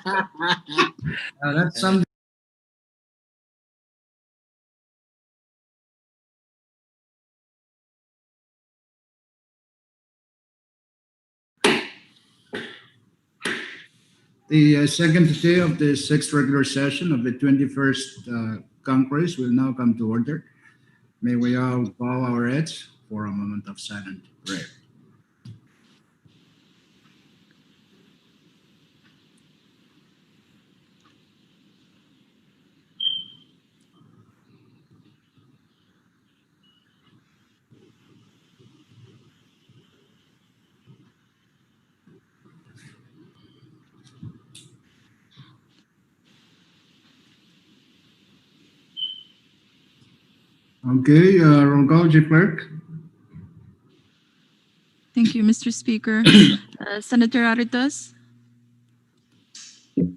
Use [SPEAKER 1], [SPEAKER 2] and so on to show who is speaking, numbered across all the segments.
[SPEAKER 1] That's something. The second day of the sixth regular session of the 21st Congress will now come to order. May we all bow our heads for a moment of silent prayer. Okay, roll call, Chief Clerk.
[SPEAKER 2] Thank you, Mr. Speaker. Senator Aritas,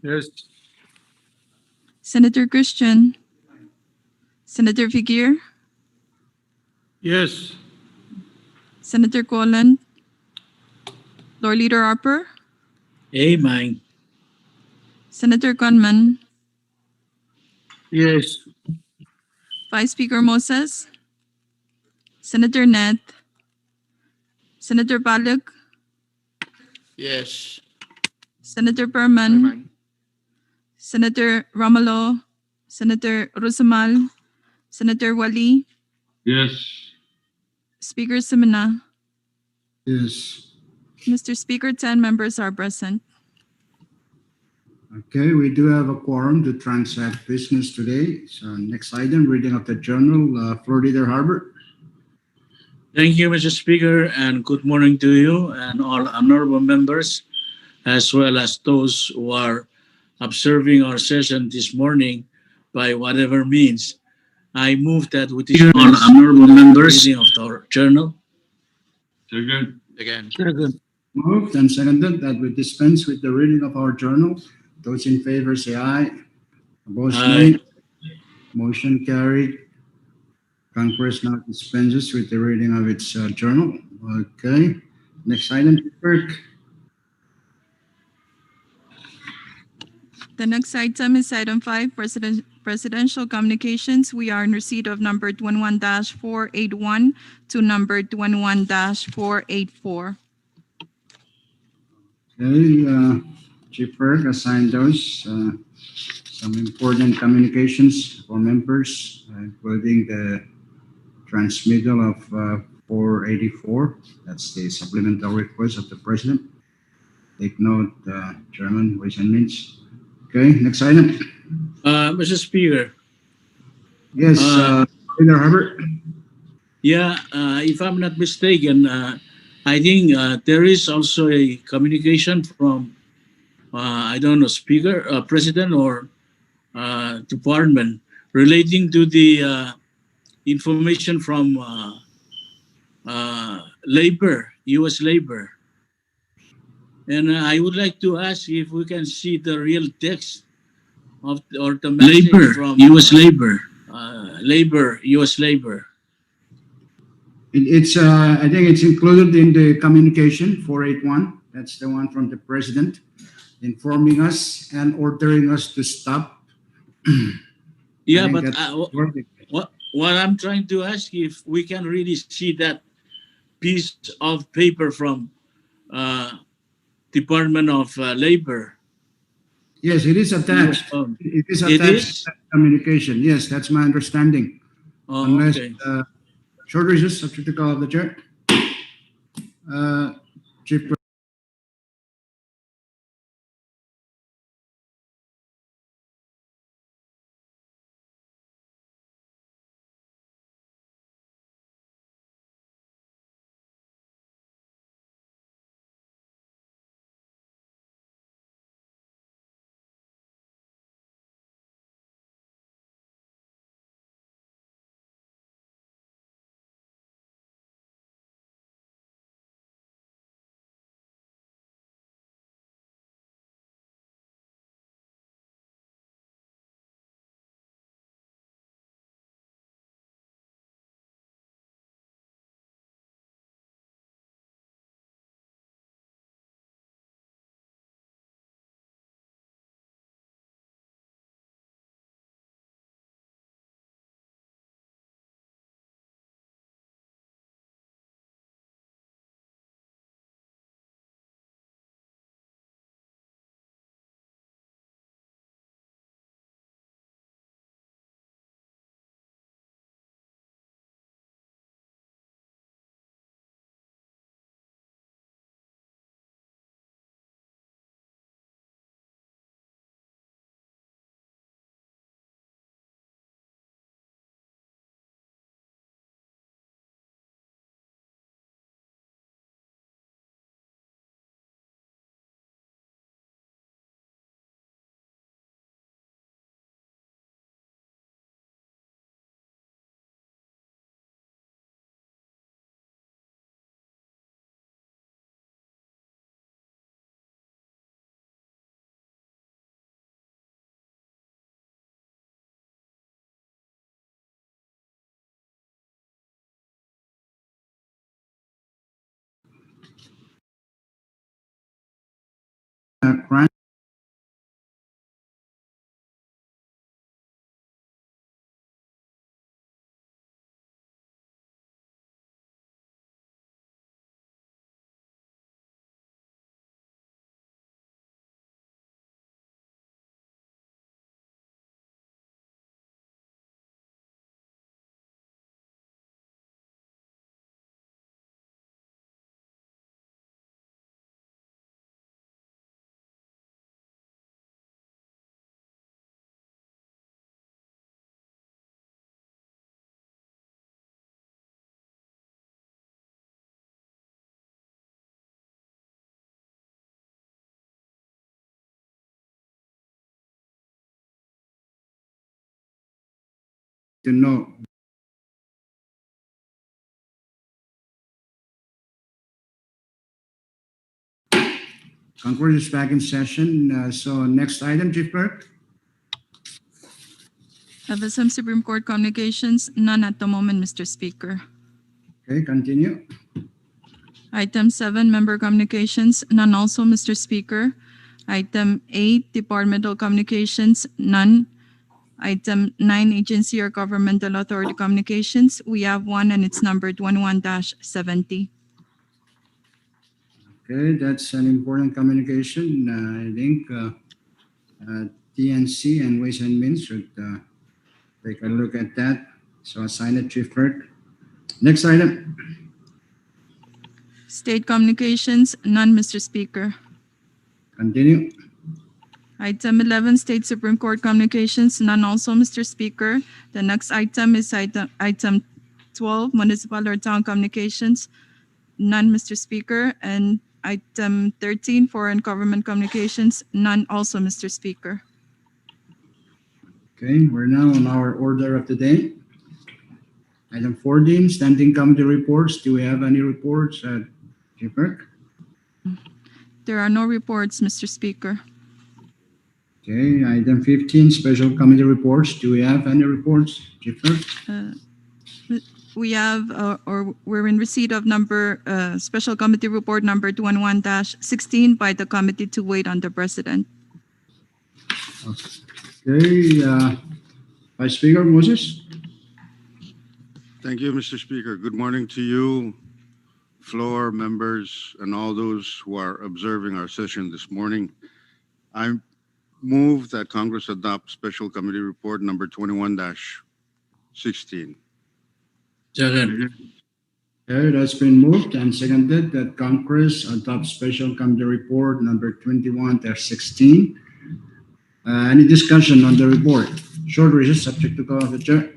[SPEAKER 1] Yes.
[SPEAKER 2] Senator Christian, Senator Figuer,
[SPEAKER 1] Yes.
[SPEAKER 2] Senator Colon, Floor Leader Harper,
[SPEAKER 1] Amen.
[SPEAKER 2] Senator Gunman,
[SPEAKER 1] Yes.
[SPEAKER 2] Vice Speaker Moses, Senator Net, Senator Balak,
[SPEAKER 1] Yes.
[SPEAKER 2] Senator Perman, Senator Romalo, Senator Rusamal, Senator Wali,
[SPEAKER 1] Yes.
[SPEAKER 2] Speaker Simina.
[SPEAKER 1] Yes.
[SPEAKER 2] Mr. Speaker, 10 members are present.
[SPEAKER 1] Okay, we do have a quorum to transact business today. So next item, reading of the journal, Floor Leader Harbor.
[SPEAKER 3] Thank you, Mr. Speaker, and good morning to you and all honorable members, as well as those who are observing our session this morning by whatever means. I move that we dispense all honorable members reading of our journal.
[SPEAKER 1] Second.
[SPEAKER 4] Again.
[SPEAKER 1] Second. Moved and seconded that we dispense with the reading of our journal. Those in favor say aye. Opposed,
[SPEAKER 3] Aye.
[SPEAKER 1] nay. Motion carried. Congress now dispenses with the reading of its journal. Okay. Next item, Clerk.
[SPEAKER 2] The next item is item 5, Presidential Communications. We are in receipt of number 21-481 to number 21-484.
[SPEAKER 1] Okay, Chief Clerk assigned those some important communications for members, including the transmittal of 484. That's the supplemental request of the President. Take note, Chairman, Ways and Means. Okay, next item.
[SPEAKER 3] Mr. Speaker,
[SPEAKER 1] Yes, Leader Herbert.
[SPEAKER 3] if I'm not mistaken, I think there is also a communication from, I don't know, Speaker, President, or Department relating to the information from labor, U.S. labor. And I would like to ask if we can see the real text of or the message
[SPEAKER 1] Labor,
[SPEAKER 3] from
[SPEAKER 1] U.S. labor.
[SPEAKER 3] labor, U.S. labor.
[SPEAKER 1] It's I think it's included in the communication 481. That's the one from the President informing us and ordering us to stop.
[SPEAKER 3] Yeah,
[SPEAKER 1] think
[SPEAKER 3] but
[SPEAKER 1] that's
[SPEAKER 3] what I'm trying to ask if we can really see that piece of paper from uh, Department of Labor.
[SPEAKER 1] Yes, it is attached. It is
[SPEAKER 3] It
[SPEAKER 1] attached
[SPEAKER 3] is?
[SPEAKER 1] to that communication. Yes, that's my understanding.
[SPEAKER 3] Oh,
[SPEAKER 1] Unless
[SPEAKER 3] okay.
[SPEAKER 1] short recess, subject to call of the chair. Chief Crime. To know. Congress is back in session. So next item, Chief Clerk.
[SPEAKER 2] FSM Supreme Court Communications, none at the moment, Mr. Speaker.
[SPEAKER 1] Okay, continue.
[SPEAKER 2] Item 7, Member Communications, none also, Mr. Speaker. Item 8, Departmental Communications, none. Item 9, Agency or Governmental Authority Communications, we have one and it's numbered 11-70.
[SPEAKER 1] Okay, that's an important communication. I think TNC and Ways and Means should take a look at that. So assign it, Chief Clerk. Next item.
[SPEAKER 2] State Communications, none, Mr. Speaker.
[SPEAKER 1] Continue.
[SPEAKER 2] Item 11, State Supreme Court Communications, none also, Mr. Speaker. The next item is item 12, Municipal or Town Communications, none, Mr. Speaker. And item 13, Foreign Government Communications, none also, Mr. Speaker.
[SPEAKER 1] Okay, we're now on our order of the day. Item 14, Standing Committee Reports. Do we have any reports, Chief Clerk?
[SPEAKER 2] There are no reports, Mr. Speaker.
[SPEAKER 1] Okay, item 15, Special Committee Reports. Do we have any reports, Chief Clerk?
[SPEAKER 2] We have, or we're in receipt of Special Committee Report number 21-16 by the committee to wait on the President.
[SPEAKER 1] Okay, Vice Speaker Moses.
[SPEAKER 4] Thank you, Mr. Speaker. Good morning to you, floor members, and all those who are observing our session this morning. I move that Congress adopt Special Committee Report number 21-16.
[SPEAKER 3] Second.
[SPEAKER 1] Okay, that's been moved and seconded that Congress adopt Special Committee Report number 21-16. Any discussion on the report? Short recess, subject to call of the chair.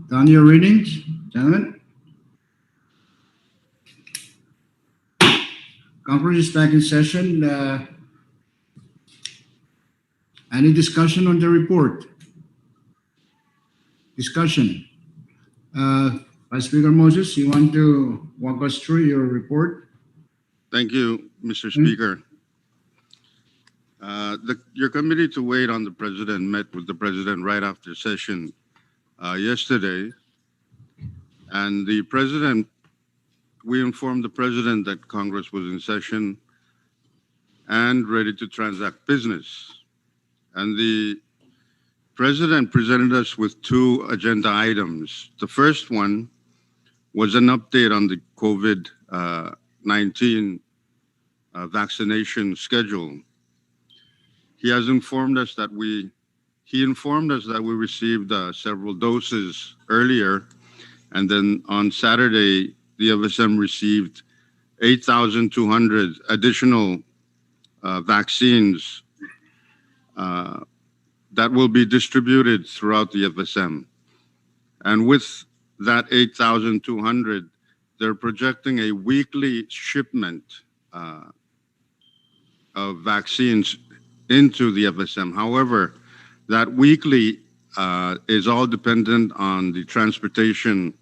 [SPEAKER 1] Done your readings, gentlemen? Conference is back in session. Any discussion on the report? Discussion. Vice Speaker Moses, you want to walk us through your report?
[SPEAKER 4] Thank you, Mr. Speaker. Your committee to wait on the President met with the President right after session yesterday. And we informed the President that Congress was in session and ready to transact business. And the President presented us with two agenda items. The first one was an update on the COVID-19 vaccination schedule. He informed us that we received several doses earlier, and then on Saturday, the FSM received 8,200 additional vaccines that will be distributed throughout the FSM. And with that 8,200, they're projecting a weekly shipment of vaccines into the FSM. However, that weekly is all dependent on the transportation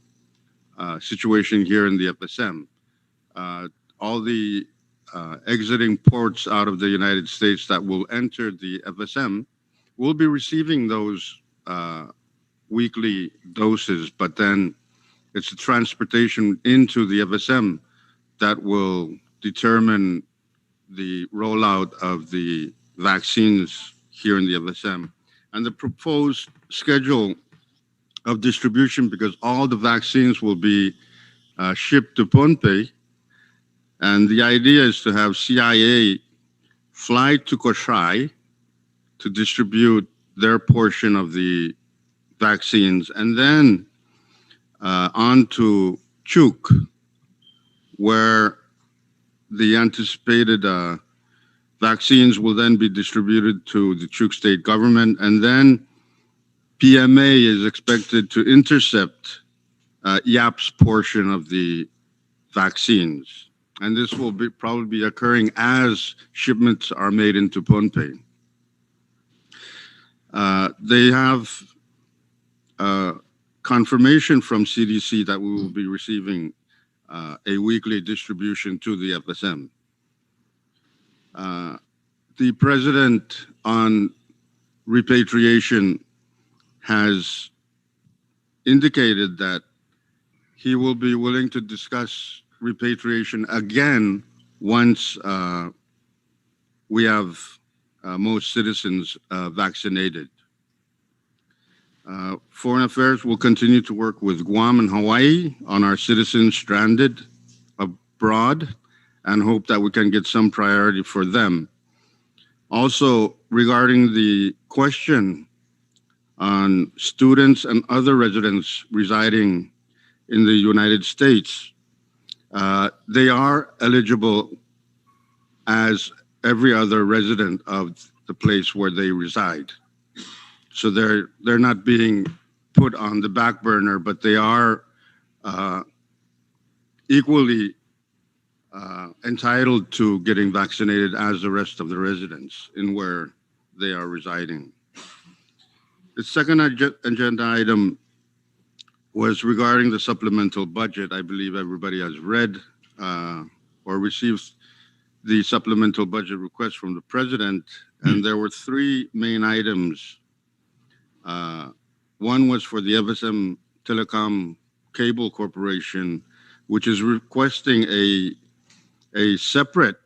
[SPEAKER 4] situation here in the FSM. All the exiting ports out of the United States that will enter the FSM will be receiving those weekly doses, but then it's the transportation into the FSM that will determine the rollout of the vaccines here in the FSM. And the proposed schedule of distribution, because all the vaccines will be shipped to Pohnpei, and the idea is to have CIA fly to Koshai to distribute their portion of the vaccines, and then on to Chuk, where the anticipated vaccines will then be distributed to the Chuk state government, and then PMA is expected to intercept YAP's portion of the vaccines. And this will probably be occurring as shipments are made into Pohnpei. They have confirmation from CDC that we will be receiving a weekly distribution to the FSM. The president on repatriation has indicated that he will be willing to discuss repatriation again once we have most citizens vaccinated. Foreign Affairs will continue to work with Guam and Hawaii on our citizens stranded abroad and hope that we can get some priority for them. Also, regarding the question on students and other residents residing in the United States, they are eligible as every other resident of the place where they reside. So they're not being put on the back burner, but they are equally entitled to getting vaccinated as the rest of the residents in where they are residing. The second agenda item was regarding the supplemental budget. I believe everybody has read or received the supplemental budget request from the president, and there were three main items. One was for the FSM Telecom Cable Corporation, which is requesting a separate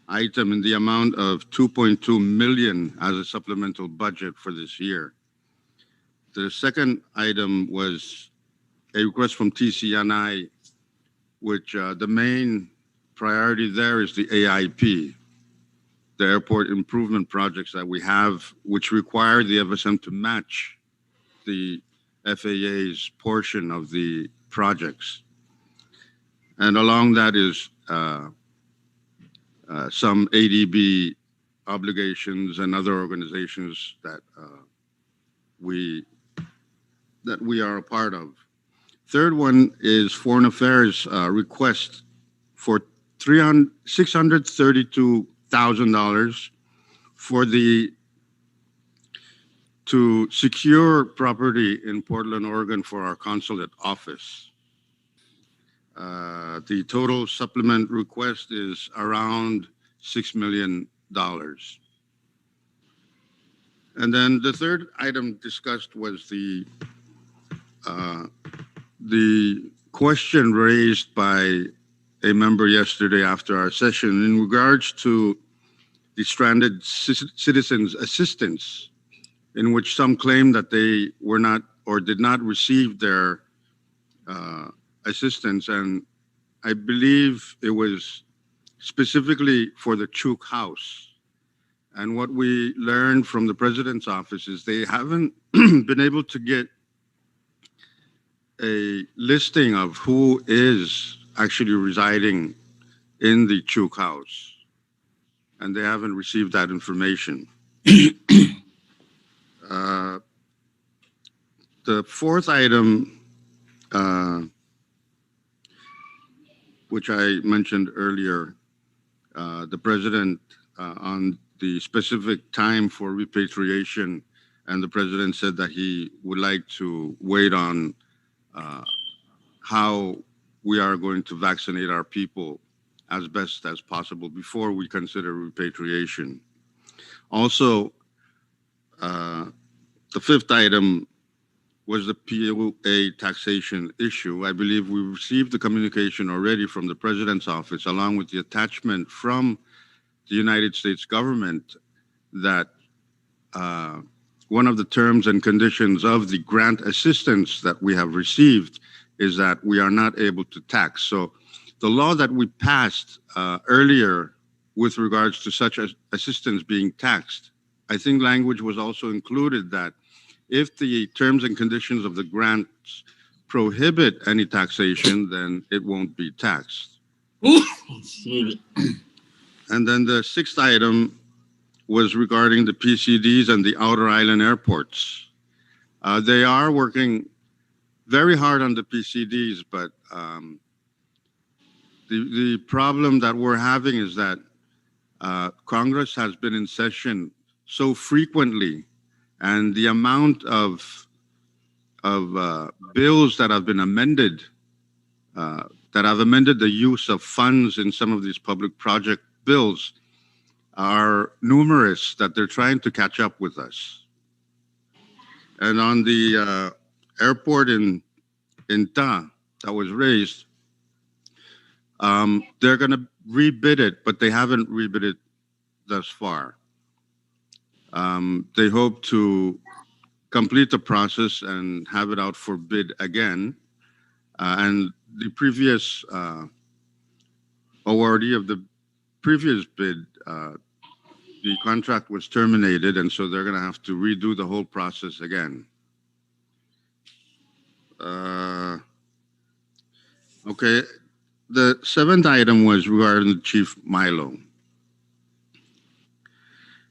[SPEAKER 4] item in the amount of 2.2 million as a supplemental budget for this year. The second item was a request from TCNI, which the main priority there is the AIP, the airport improvement projects that we have, which require the FSM to match the FAA's portion of the projects. And along that is some ADB obligations and other organizations that we are a part of. Third one is Foreign Affairs request for $632,000 for to secure property in Portland, Oregon for our consulate office. The total supplement request is around $6 million. And then the third item discussed was the question raised by a member yesterday after our session in regards to the stranded citizens assistance in which some claim that they were not or did not receive their assistance. And I believe it was specifically for the Chuk House. And what we learned from the president's office is they haven't been able to get a listing of who is actually residing in the Chuk House. And they haven't received that information. The fourth item, which I mentioned earlier, the president on the specific time for repatriation, and the president said that he would like to wait on how we are going to vaccinate our people as best as possible before we consider repatriation. Also, the fifth item was the POA taxation issue. I believe we received the communication already from the president's office, along with the attachment from the United States government, that one of the terms and conditions of the grant assistance that we have received is that we are not able to tax. So the law that we passed earlier with regards to such assistance being taxed, I think language was also included that if the terms and conditions of the grants prohibit any taxation, then it won't be taxed. And then the sixth item was regarding the PCDs and the outer island airports. They are working very hard on the PCDs, but the problem that we're having is that Congress has been in session so frequently, and the amount of bills that have been amended, that have amended the use of funds in some of these public project bills are numerous, that they're trying to catch up with us. And on the airport in Ta that was raised, they're going to rebid it, but they haven't rebid it thus far. They hope to complete the process and have it out for bid again. And the previous awardee of the previous bid, the contract was terminated, and so they're going to have to redo the whole process again. Okay, the seventh item was regarding Chief Milo.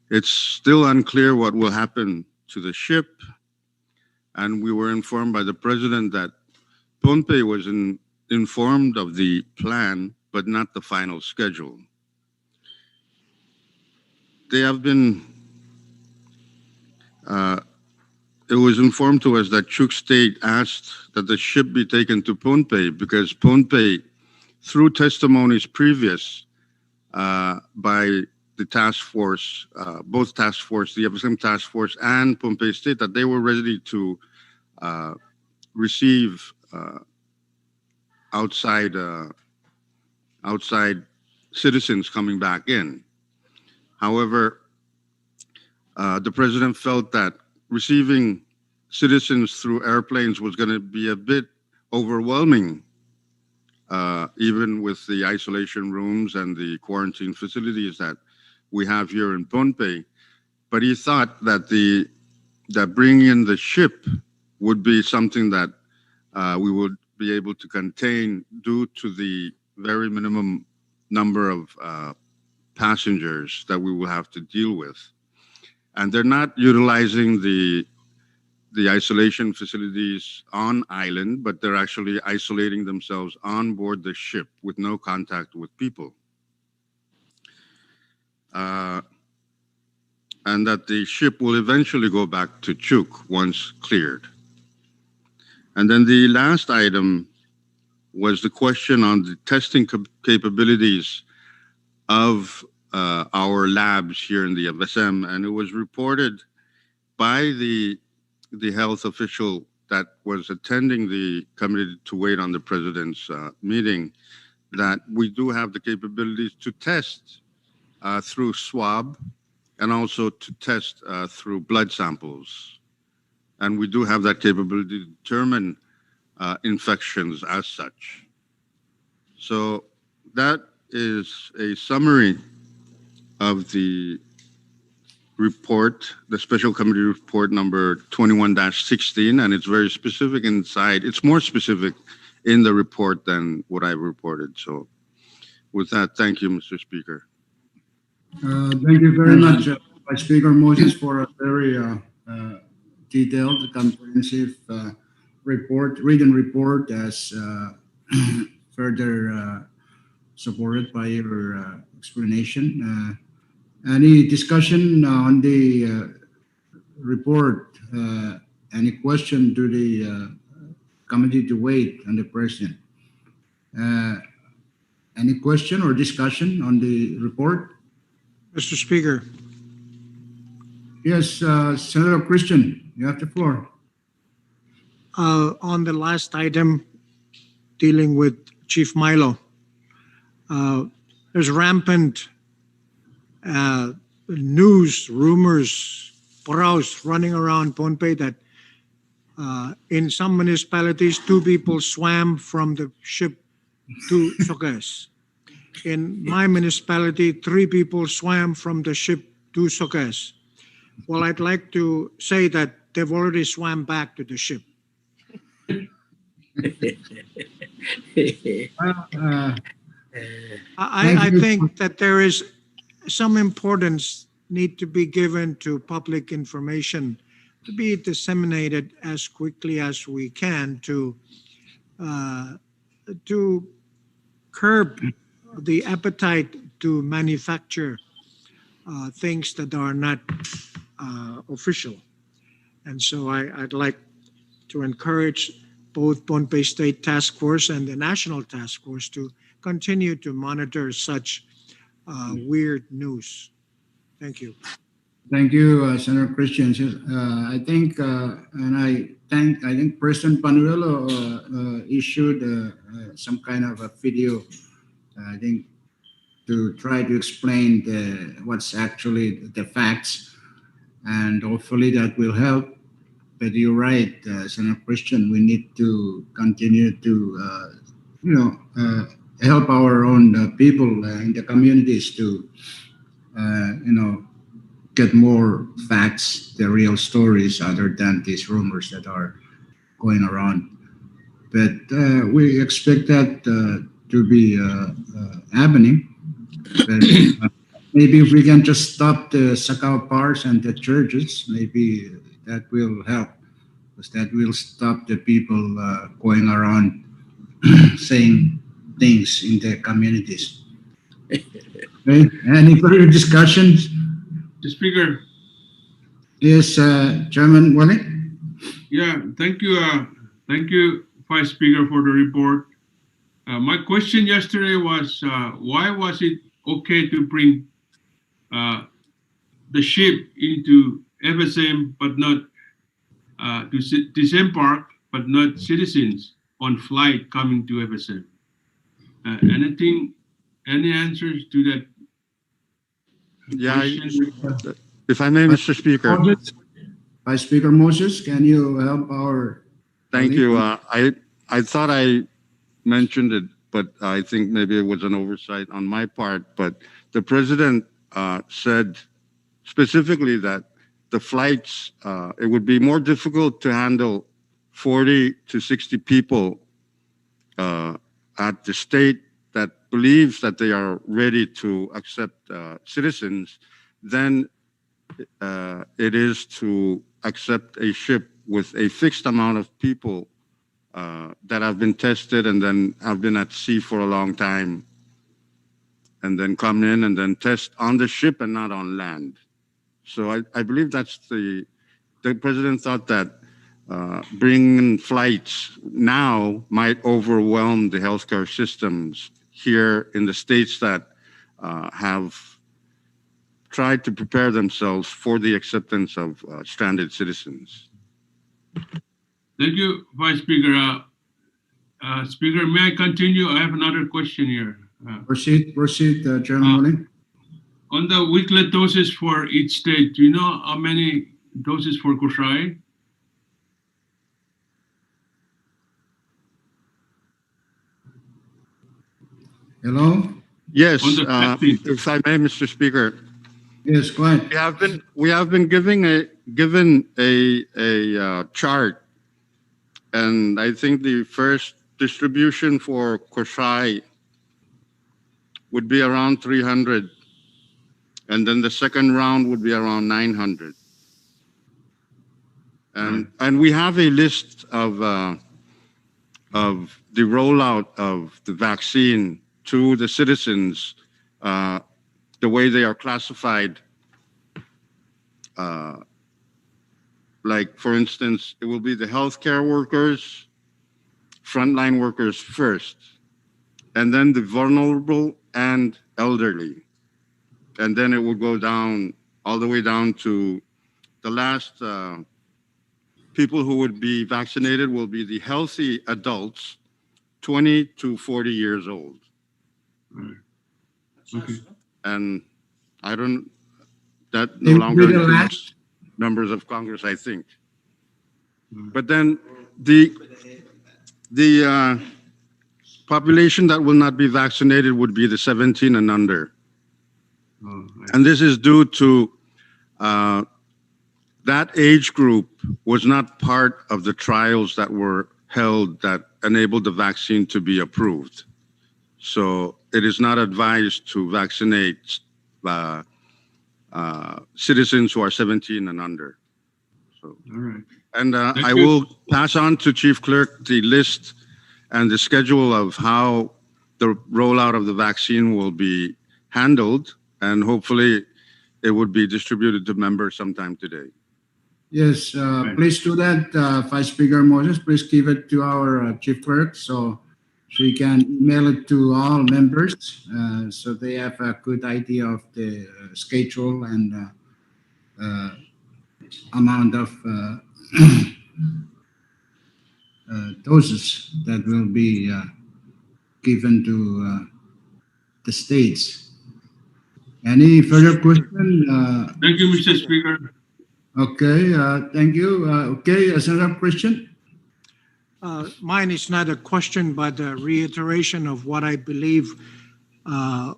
[SPEAKER 4] It's still unclear what will happen to the ship, and we were informed by the president that Pohnpei was informed of the plan, but not the final schedule. They have been, it was informed to us that Chuk State asked that the ship be taken to Pohnpei because Pohnpei, through testimonies previous by the task force, both task force, the FSM task force and Pohnpei State, that they were ready to receive outside citizens coming back in. However, the president felt that receiving citizens through airplanes was going to be a bit overwhelming, even with the isolation rooms and the quarantine facilities that we have here in Pohnpei. But he thought that that bringing in the ship would be something that we would be able to contain due to the very minimum number of passengers that we will have to deal with. And they're not utilizing the isolation facilities on island, but they're actually isolating themselves on board the ship with no contact with people. And that the ship will eventually go back to Chuk once cleared. And then the last item was the question on the testing capabilities of our labs here in the FSM, and it was reported by the health official that was attending the committee to wait on the president's meeting that we do have the capabilities to test through swab and also to test through blood samples. And we do have that capability to determine infections as such. So that is a summary of the report, the special committee report number 21-16, and it's very specific inside. It's more specific in the report than what I reported. So with that, thank you, Mr. Speaker.
[SPEAKER 1] Thank you very much, Vice Speaker Moses, for a very detailed, comprehensive written report as further supported by your explanation. Any discussion on the report? Any question to the committee to wait on the president? Any question or discussion on the report?
[SPEAKER 5] Mr. Speaker,
[SPEAKER 1] Yes, Senator Christian, you have the floor.
[SPEAKER 5] on the last item dealing with Chief Milo, there's rampant news, rumors, paraos running around Pohnpei that in some municipalities, 2 people swam from the ship to Soques. In my municipality, 3 people swam from the ship to Soques. Well, I'd like to say that they've already swam back to the ship. I think that there is some importance need to be given to public information to be disseminated as quickly as we can to curb the appetite to manufacture things that are not official. And so I'd like to encourage both Pohnpei State Task Force and the National Task Force to continue to monitor such weird news. Thank you.
[SPEAKER 1] Thank you, Senator Christian. I think, and I think President Panuelo issued some kind of a video, I think, to try to explain what's actually the facts, and hopefully that will help. But you're right, Senator Christian, we need to continue to, help our own people in the communities to, get more facts, the real stories, other than these rumors that are going around. But we expect that to be happening. But maybe if we can just stop the Sakao bars and the churches, maybe that will help, because that will stop the people going around saying things in the communities. Okay. Any further discussions?
[SPEAKER 6] Mr. Speaker,
[SPEAKER 1] Yes, Chairman Wally?
[SPEAKER 6] yeah, thank you, Vice Speaker, for the report. My question yesterday was, why was it okay to bring the ship into FSM, but not to disembark, but not citizens on flight coming to FSM? Any answers to that?
[SPEAKER 4] Yeah, if I may, Mr. Speaker.
[SPEAKER 1] Vice Speaker Moses, can you help our?
[SPEAKER 4] Thank you. I thought I mentioned it, but I think maybe it was an oversight on my part. But the president said specifically that the flights, it would be more difficult to handle 40 to 60 people at the state that believes that they are ready to accept citizens than it is to accept a ship with a fixed amount of people that have been tested and then have been at sea for a long time, and then come in and then test on the ship and not on land. So I believe that's the president thought that bringing flights now might overwhelm the healthcare systems here in the states that have tried to prepare themselves for the acceptance of stranded citizens.
[SPEAKER 6] Thank you, Vice Speaker. Speaker, may I continue? I have another question here.
[SPEAKER 1] Proceed, Chairman Wally.
[SPEAKER 6] on the weekly doses for each state, do you know how many doses for Koshai?
[SPEAKER 1] Hello?
[SPEAKER 4] Yes,
[SPEAKER 6] On the vaccine.
[SPEAKER 4] if I may, Mr. Speaker,
[SPEAKER 1] Yes, go ahead.
[SPEAKER 4] we have been given a chart, and I think the first distribution for Koshai would be around 300, and then the second round would be around 900. And we have a list of the rollout of the vaccine to the citizens, the way they are classified. Like, for instance, it will be the healthcare workers, frontline workers first, and then the vulnerable and elderly. And then it will go down, all the way down to the last people who would be vaccinated will be the healthy adults, 20 to 40 years old.
[SPEAKER 6] Okay.
[SPEAKER 4] And that
[SPEAKER 1] It
[SPEAKER 4] no
[SPEAKER 1] will be
[SPEAKER 4] longer
[SPEAKER 1] the
[SPEAKER 4] includes
[SPEAKER 1] last.
[SPEAKER 4] members of Congress, I think. But then the population that will not be vaccinated would be the 17 and under.
[SPEAKER 6] Oh,
[SPEAKER 4] And this is due to that age group was not part of the trials that were held that enabled the vaccine to be approved. So it is not advised to vaccinate citizens who are 17 and under. So,
[SPEAKER 6] all right.
[SPEAKER 4] and
[SPEAKER 6] Thank
[SPEAKER 4] I
[SPEAKER 6] you.
[SPEAKER 4] will pass on to Chief Clerk the list and the schedule of how the rollout of the vaccine will be handled, and hopefully it would be distributed to members sometime today.
[SPEAKER 1] Yes, please do that, Vice Speaker Moses. Please give it to our Chief Clerk so she can email it to all members so they have a good idea of the schedule and amount of doses that will be given to the states. Any further question?
[SPEAKER 6] Thank you, Mr. Speaker.
[SPEAKER 1] Okay, thank you. Okay, is there a question?
[SPEAKER 5] Mine is not a question, but a reiteration of what I believe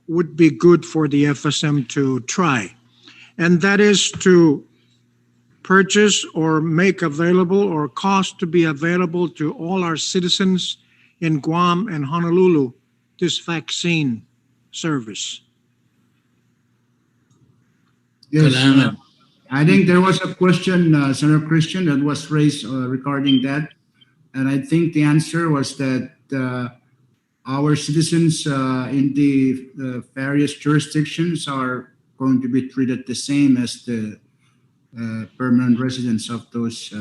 [SPEAKER 5] would be good for the FSM to try. And that is to purchase or make available or cost to be available to all our citizens in Guam and Honolulu this vaccine service.
[SPEAKER 1] Yes,
[SPEAKER 3] Kailangan.
[SPEAKER 1] I think there was a question, Senator Christian, that was raised regarding that. And I think the answer was that our citizens in the various jurisdictions are going to be treated the same as the permanent residents of those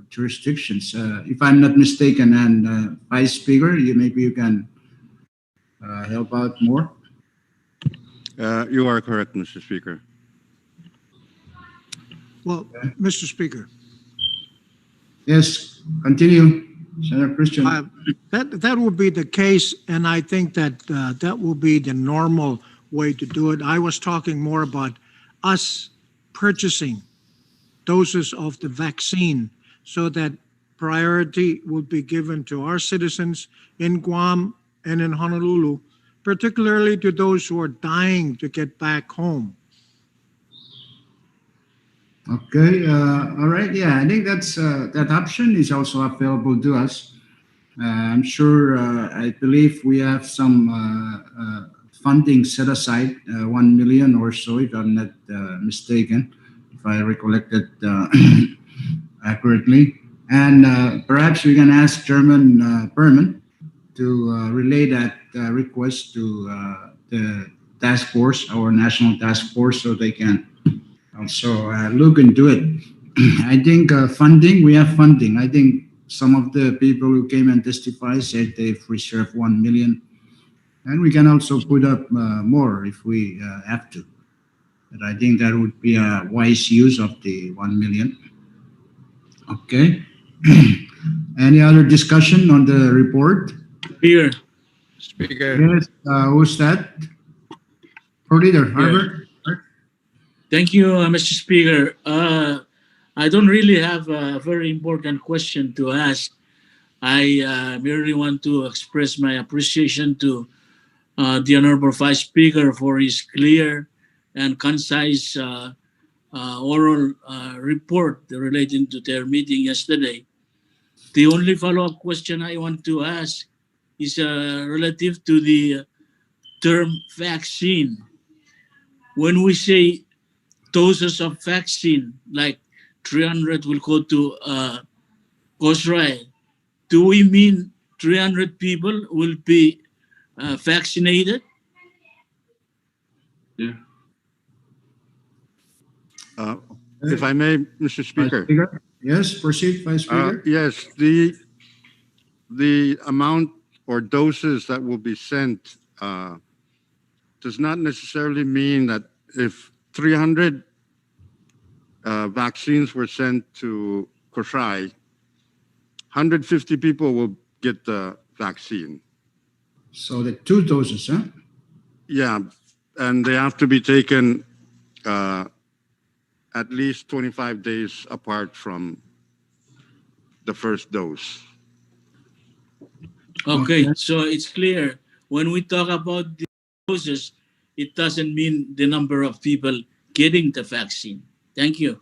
[SPEAKER 1] jurisdictions. If I'm not mistaken, and Vice Speaker, maybe you can help out more.
[SPEAKER 4] You are correct, Mr. Speaker.
[SPEAKER 5] Well, Mr. Speaker,
[SPEAKER 1] Yes, continue, Senator Christian.
[SPEAKER 5] that will be the case, and I think that that will be the normal way to do it. I was talking more about us purchasing doses of the vaccine so that priority will be given to our citizens in Guam and in Honolulu, particularly to those who are dying to get back home.
[SPEAKER 1] Okay, all right. Yeah, I think that's that option is also available to us. I'm sure. I believe we have some funding set aside, 1 million or so, if I'm not mistaken, if I recollect it accurately. And perhaps we can ask Chairman Berman to relay that request to the task force, our national task force, so they can also look into it. I think funding, we have funding. I think some of the people who came and testified said they've reserved 1 million. And we can also put up more if we have to. But I think that would be a wise use of the 1 million. Okay. Any other discussion on the report?
[SPEAKER 3] Here,
[SPEAKER 7] Speaker,
[SPEAKER 1] Yes, who's that? Pro Leader, Harvard?
[SPEAKER 3] Thank you, Mr. Speaker. I don't really have a very important question to ask. I merely want to express my appreciation to the Honorable Vice Speaker for his clear and concise oral report relating to their meeting yesterday. The only follow-up question I want to ask is relative to the term vaccine. When we say doses of vaccine, like 300 will go to Israel, do we mean 300 people will be vaccinated?
[SPEAKER 6] Yeah.
[SPEAKER 4] If I may, Mr.
[SPEAKER 1] Vice
[SPEAKER 4] Speaker.
[SPEAKER 1] Speaker? Yes, proceed, Vice Speaker.
[SPEAKER 4] Yes, the amount or doses that will be sent does not necessarily mean that if 300 vaccines were sent to Koshai, 150 people will get the vaccine.
[SPEAKER 1] So the 2 doses, huh?
[SPEAKER 4] Yeah, and they have to be taken at least 25 days apart from the first dose.
[SPEAKER 3] Okay,
[SPEAKER 1] Okay.
[SPEAKER 3] so it's clear. When we talk about the doses, it doesn't mean the number of people getting the vaccine. Thank you.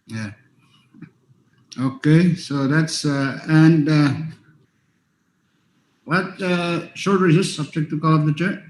[SPEAKER 1] Yeah. Okay, so that's, and what, short recess, subject to call of the chair?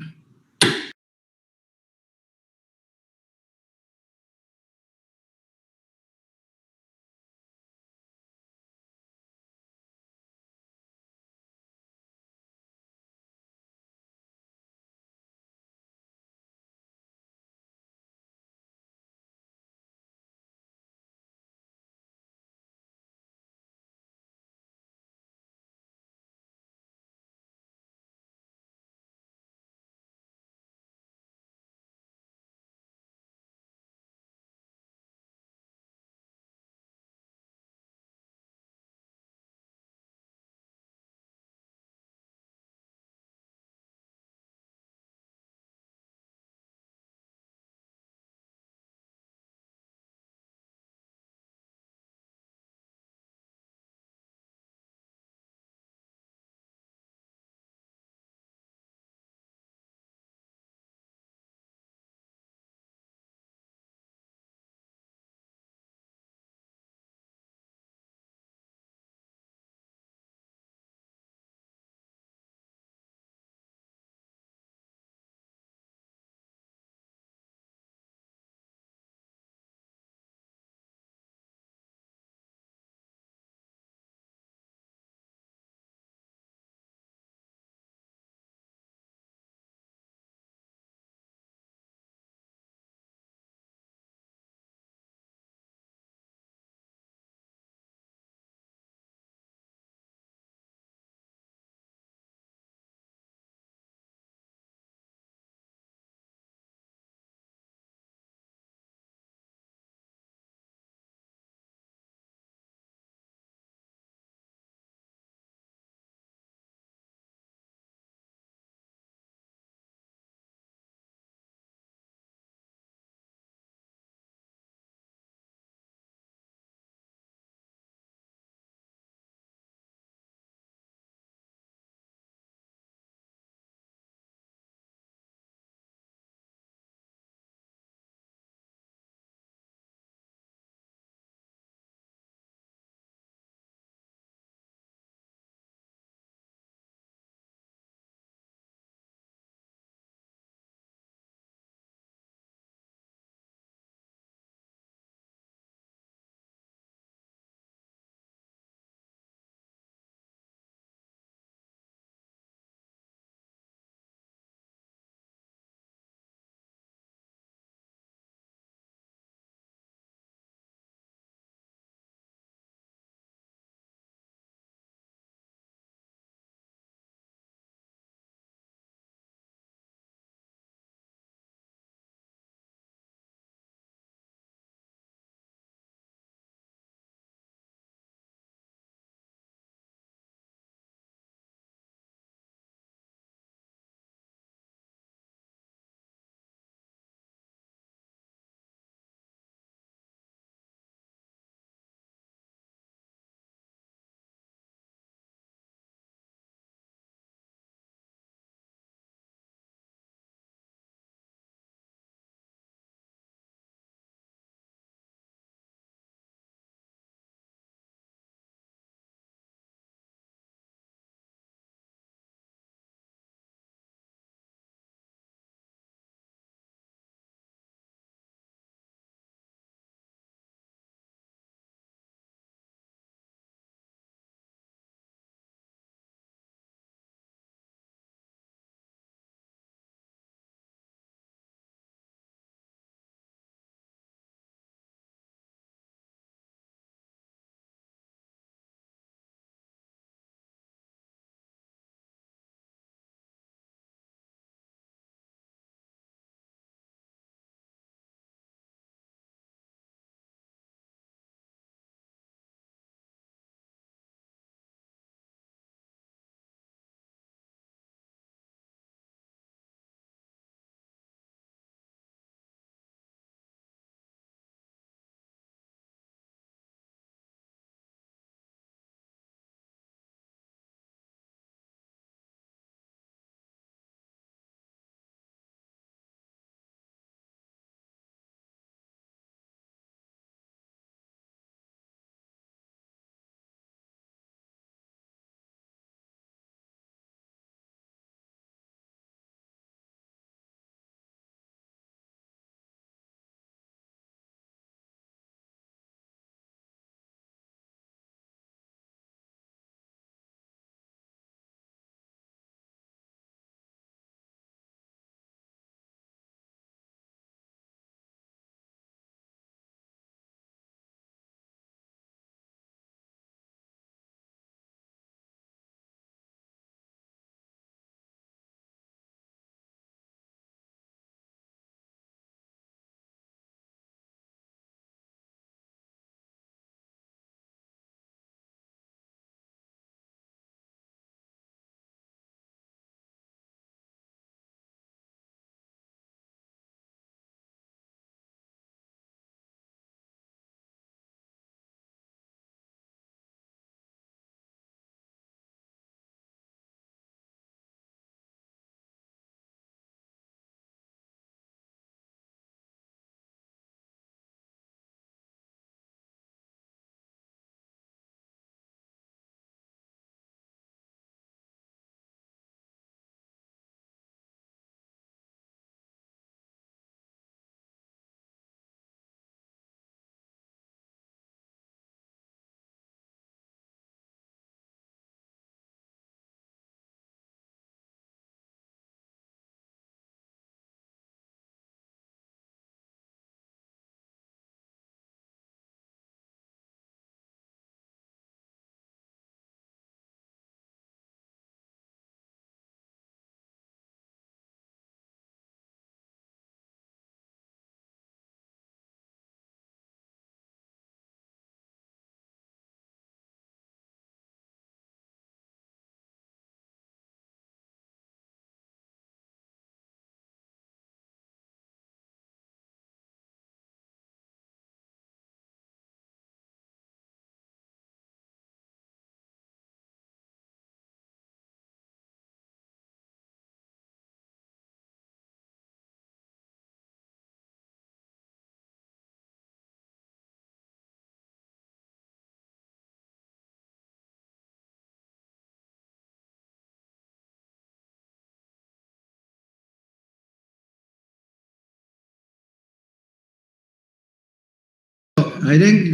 [SPEAKER 1] I think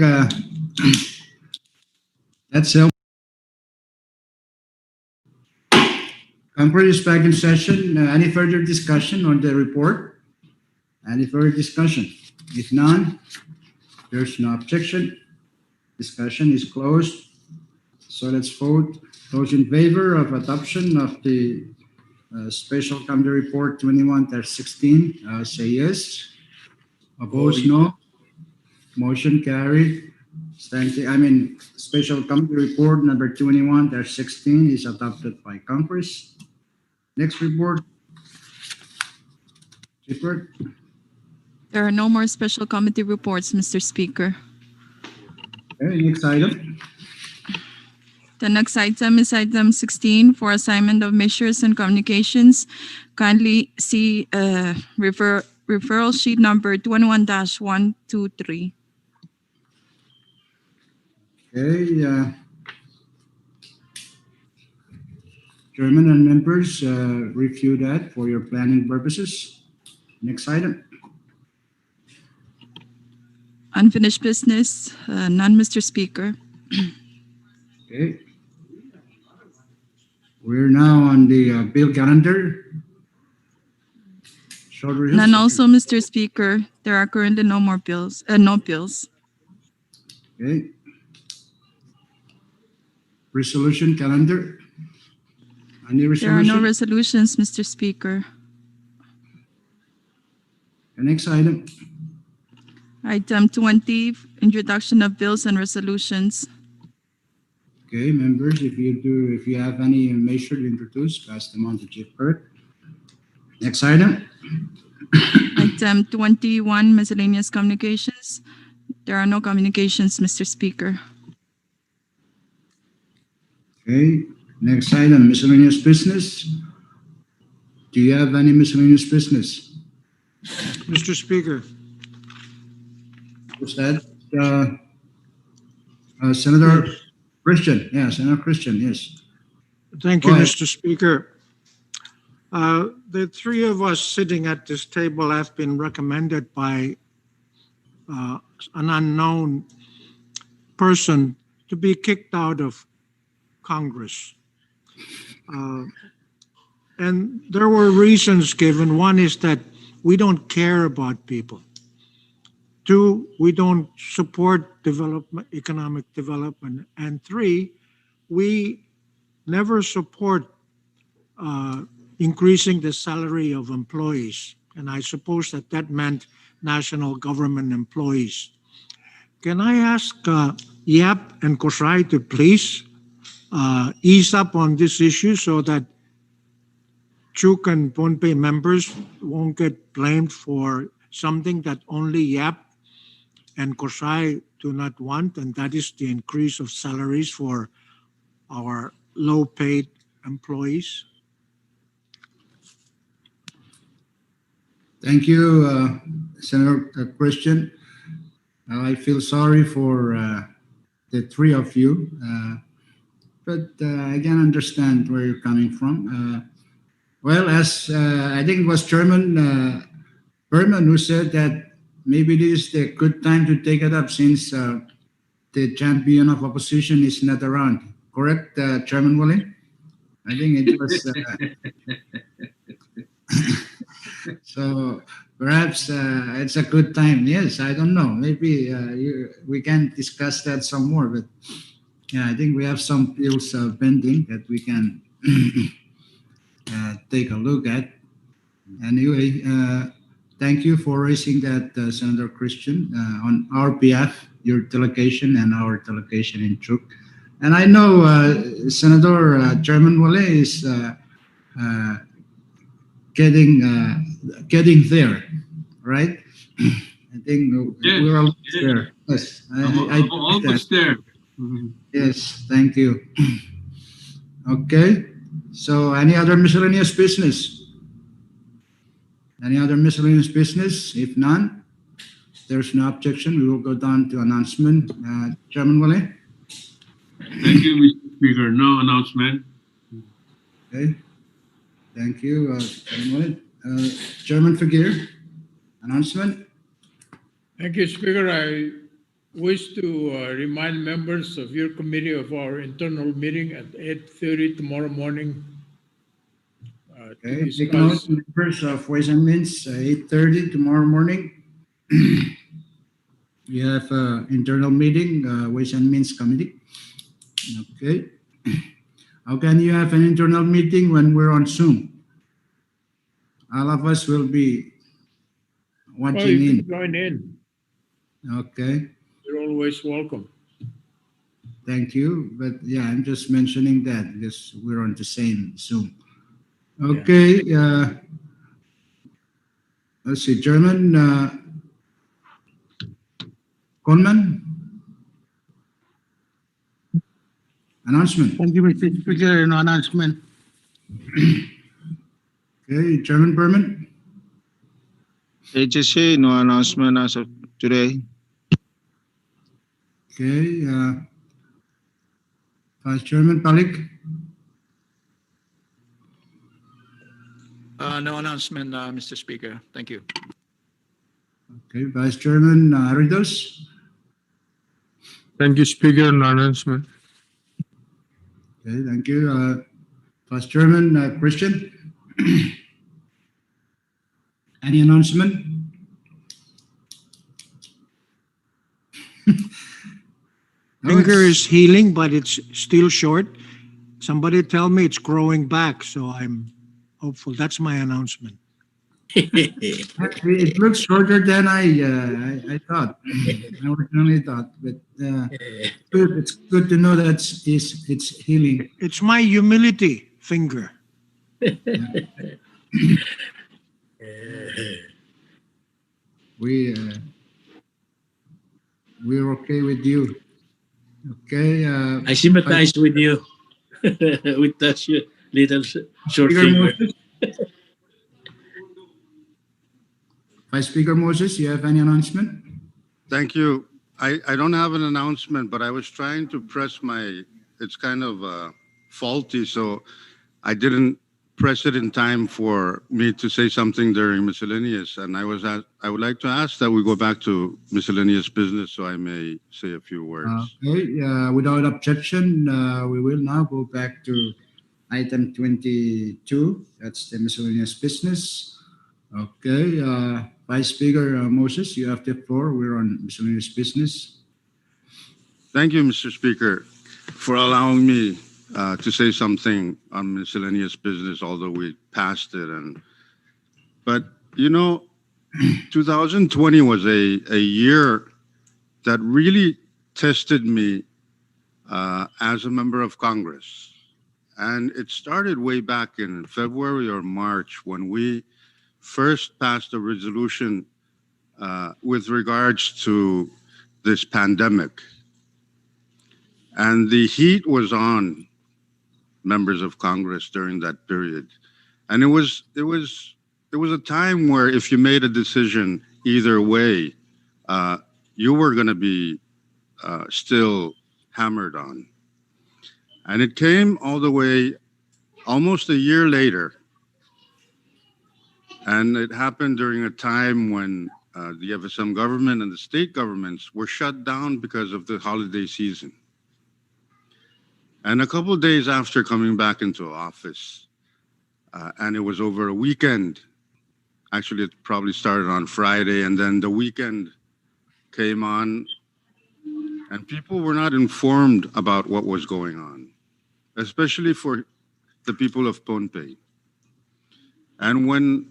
[SPEAKER 1] that's it. Conference is back in session. Any further discussion on the report? Any further discussion? If none, there's no objection. Discussion is closed. So let's vote. Those in favor of adoption of the Special Committee Report 21-16, say yes. Opposed, no. Motion carried. Special Committee Report number 21-16 is adopted by Congress. Next report. Report.
[SPEAKER 2] There are no more special committee reports, Mr. Speaker.
[SPEAKER 1] Okay, next item.
[SPEAKER 2] The next item is item 16 for assignment of measures and communications. Kindly see referral sheet number 21-123.
[SPEAKER 1] Okay, Chairman and members, review that for your planning purposes. Next item.
[SPEAKER 2] Unfinished business, none, Mr. Speaker.
[SPEAKER 1] Okay. We're now on the bill calendar. Short recess.
[SPEAKER 2] None also, Mr. Speaker. There are currently no more bills, no bills.
[SPEAKER 1] Okay. Resolution calendar. Any
[SPEAKER 2] There are no
[SPEAKER 1] resolution?
[SPEAKER 2] resolutions, Mr. Speaker.
[SPEAKER 1] The next item.
[SPEAKER 2] Item 20, introduction of bills and resolutions.
[SPEAKER 1] Okay, members, if you have any measure to introduce, pass them on to Chief Clerk. Next item.
[SPEAKER 2] Item 21, miscellaneous communications. There are no communications, Mr. Speaker.
[SPEAKER 1] Okay, next item, miscellaneous business. Do you have any miscellaneous business?
[SPEAKER 5] Mr. Speaker,
[SPEAKER 1] Who's that? Senator Christian. Yeah, Senator Christian, yes.
[SPEAKER 5] thank you,
[SPEAKER 1] Go ahead.
[SPEAKER 5] Mr. Speaker. The three of us sitting at this table have been recommended by an unknown person to be kicked out of Congress. And there were reasons given. One is that we don't care about people. Two, we don't support development, economic development. And three, we never support increasing the salary of employees. And I suppose that meant national government employees. Can I ask Yap and Kosrai to please ease up on this issue so that Chuk and Pohnpei members won't get blamed for something that only Yap and Kosrai do not want, and that is the increase of salaries for our low-paid employees?
[SPEAKER 1] Thank you, Senator Christian. I feel sorry for the three of you, but I can understand where you're coming from. Well, as I think it was Chairman Berman who said that maybe this is the good time to take it up since the champion of opposition is not around. Correct, Chairman Wally? I think it was. So perhaps it's a good time. Yes, I don't know. Maybe we can discuss that some more. But yeah, I think we have some bills pending that we can take a look at. Anyway, thank you for raising that, Senator Christian, on our behalf, your delegation and our delegation in Chuk. And I know Senator Chairman Wale is getting there, right? I think
[SPEAKER 6] Yes,
[SPEAKER 1] we're almost
[SPEAKER 6] yes.
[SPEAKER 1] there. Yes,
[SPEAKER 6] I'm almost there.
[SPEAKER 1] yes, thank you. Okay, so any other miscellaneous business? Any other miscellaneous business? If none, there's no objection. We will go down to announcement. Chairman Wale?
[SPEAKER 6] Thank you, Mr. Speaker. No announcement.
[SPEAKER 1] Okay, thank you, Chairman Wale. Chairman Fagir, announcement?
[SPEAKER 7] Thank you, Speaker. I wish to remind members of your committee of our internal meeting at 8:30 tomorrow morning to
[SPEAKER 1] Okay, take note,
[SPEAKER 7] discuss.
[SPEAKER 1] members of Ways and Means, 8:30 tomorrow morning. You have internal meeting, Ways and Means Committee. Okay. How can you have an internal meeting when we're on Zoom? All of us will be
[SPEAKER 7] Well,
[SPEAKER 1] watching
[SPEAKER 7] you
[SPEAKER 1] in.
[SPEAKER 7] can join in.
[SPEAKER 1] Okay,
[SPEAKER 7] You're always welcome.
[SPEAKER 1] thank you. But yeah, I'm just mentioning that because we're on the same Zoom. Okay, let's see, Chairman Conman. Announcement.
[SPEAKER 8] Thank you, Mr. Speaker. No announcement.
[SPEAKER 1] Okay, Chairman Berman.
[SPEAKER 9] HSA, no announcement as of today.
[SPEAKER 1] Okay, Vice Chairman Palik.
[SPEAKER 10] No announcement, Mr. Speaker. Thank you.
[SPEAKER 1] Okay, Vice Chairman Aridos.
[SPEAKER 11] Thank you, Speaker. No announcement.
[SPEAKER 1] Okay, thank you. Vice Chairman Christian. Any announcement? No,
[SPEAKER 5] Finger
[SPEAKER 1] it's-
[SPEAKER 5] is healing, but it's still short. Somebody tell me it's growing back, so I'm hopeful. That's my announcement.
[SPEAKER 1] It looks shorter than I thought. I originally thought, but good. It's good to know that it's healing.
[SPEAKER 5] It's my humility finger.
[SPEAKER 1] We we're okay with you. Okay.
[SPEAKER 3] I sympathize with you with that little short
[SPEAKER 1] Speaker
[SPEAKER 3] finger.
[SPEAKER 1] Moses. Vice Speaker Moses, you have any announcement?
[SPEAKER 4] Thank you. I don't have an announcement, but I was trying to press it's kind of faulty, so I didn't press it in time for me to say something during miscellaneous. And I would like to ask that we go back to miscellaneous business so I may say a few words.
[SPEAKER 1] Okay, without objection, we will now go back to item 22. That's the miscellaneous business. Okay, Vice Speaker Moses, you have the floor. We're on miscellaneous business.
[SPEAKER 4] Thank you, Mr. Speaker, for allowing me to say something on miscellaneous business, although we passed it. But 2020 was a year that really tested me as a member of Congress. And it started way back in February or March when we first passed a resolution with regards to this pandemic. And the heat was on members of Congress during that period. And it was a time where if you made a decision either way, you were going to be still hammered on. And it came all the way almost a year later. And it happened during a time when the FSM government and the state governments were shut down because of the holiday season. And a couple of days after coming back into office, and it was over a weekend, actually it probably started on Friday, and then the weekend came on, and people were not informed about what was going on, especially for the people of Pohnpei. And when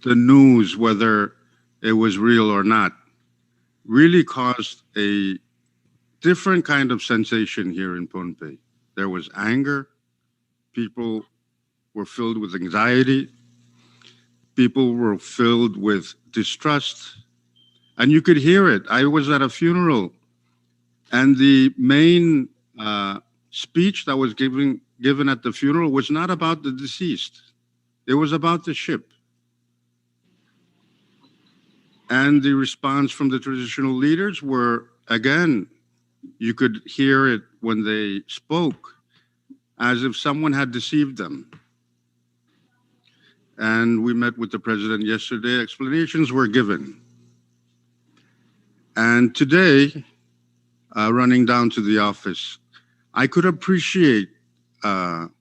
[SPEAKER 4] the news, whether it was real or not, really caused a different kind of sensation here in Pohnpei. There was anger. People were filled with anxiety. People were filled with distrust. And you could hear it. I was at a funeral, and the main speech that was given at the funeral was not about the deceased. It was about the ship. And the response from the traditional leaders were, again, you could hear it when they spoke, as if someone had deceived them. And we met with the president yesterday. Explanations were given. And today, running down to the office, I could appreciate what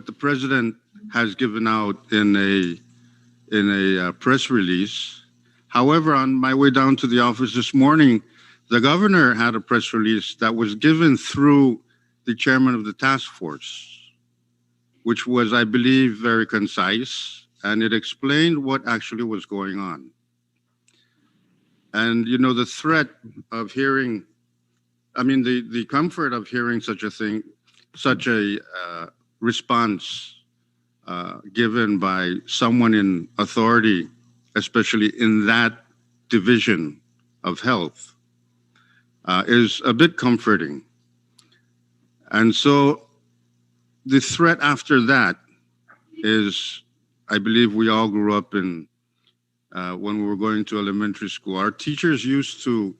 [SPEAKER 4] the president has given out in a press release. However, on my way down to the office this morning, the governor had a press release that was given through the chairman of the task force, which was, I believe, very concise, and it explained what actually was going on. And, you know, the threat of hearing, I mean, the comfort of hearing such a thing, such a response given by someone in authority, especially in that division of health, is a bit comforting. And so the threat after that is, I believe we all grew up in, when we were going to elementary school, our teachers used to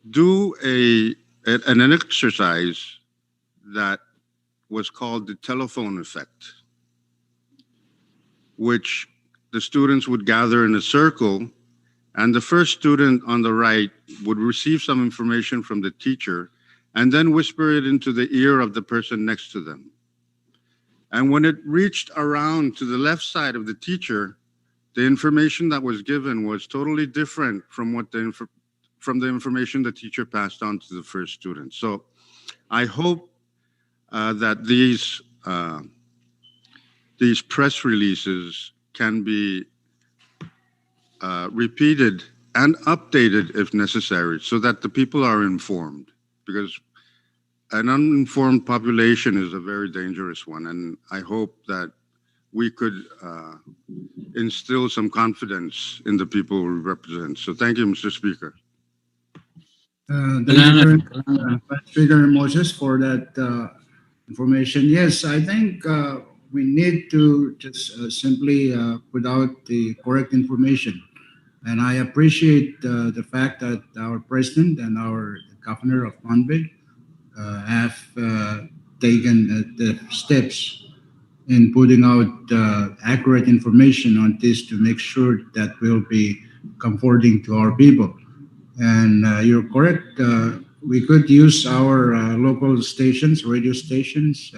[SPEAKER 4] do an exercise that was called the telephone effect, which the students would gather in a circle, and the first student on the right would receive some information from the teacher and then whisper it into the ear of the person next to them. And when it reached around to the left side of the teacher, the information that was given was totally different from what from the information the teacher passed on to the first student. So I hope that these press releases can be repeated and updated if necessary, so that the people are informed, because an uninformed population is a very dangerous one, and I hope that we could instill some confidence in the people we represent. So thank you, Mr. Speaker.
[SPEAKER 1] Thank you, Vice Speaker Moses, for that information. Yes, I think we need to just simply put out the correct information. And I appreciate the fact that our president and our governor of Manbay have taken the steps in putting out accurate information on this to make sure that will be comforting to our people. And you're correct. We could use our local stations, radio stations,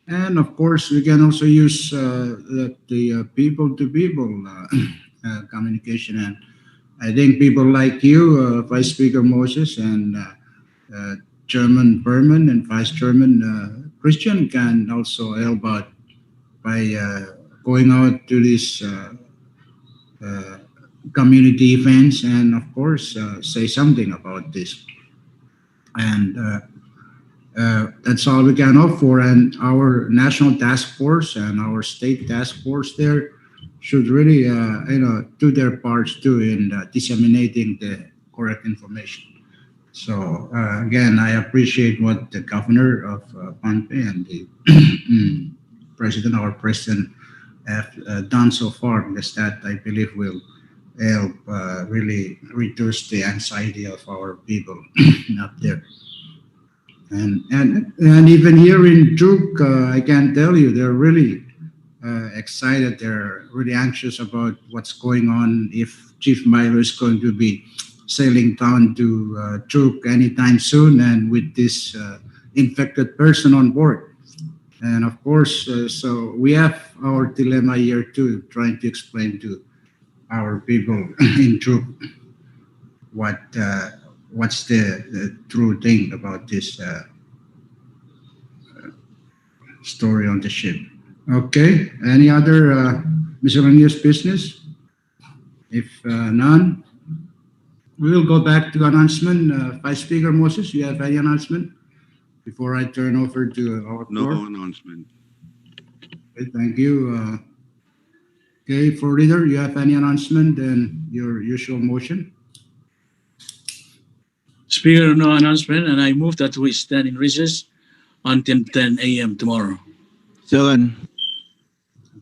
[SPEAKER 1] and of course, we can also use the people-to-people communication. And I think people like you, Vice Speaker Moses, and Chairman Berman and Vice Chairman Christian can also help out by going out to these community events and, of course, say something about this. And that's all we can hope for. And our national task force and our state task force there should really, do their parts too in disseminating the correct information. So again, I appreciate what the governor of Manbay and the our president have done so far, because that, I believe, will help really reduce the anxiety of our people up there. And even here in Truk, I can tell you, they're really excited. They're really anxious about what's going on, if Chief Milo is going to be sailing down to Truk anytime soon, and with this infected person on board. And of course, so we have our dilemma here too, trying to explain to our people in Truk what's the true thing about this story on the ship. Okay, any other miscellaneous business? If none, we will go back to announcement. Vice Speaker Moses, you have any announcement before I turn over to our floor?
[SPEAKER 4] No announcement.
[SPEAKER 1] Okay, thank you. Okay, Floor Leader, you have any announcement and your usual motion?
[SPEAKER 3] Speaker, no announcement, and I move that we stand in recess until 10 a.m. tomorrow.
[SPEAKER 9] Second.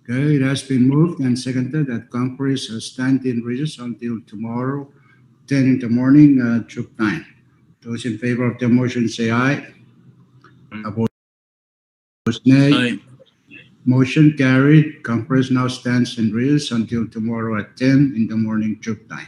[SPEAKER 1] Okay, it has been moved and seconded that Congress stand in recess until tomorrow, 10 in the morning, Truk 9. Those in favor of the motion say aye. Opposed, nay.
[SPEAKER 3] Aye.
[SPEAKER 1] Motion carried. Congress now stands in recess until tomorrow at 10 in the morning, Truk 9.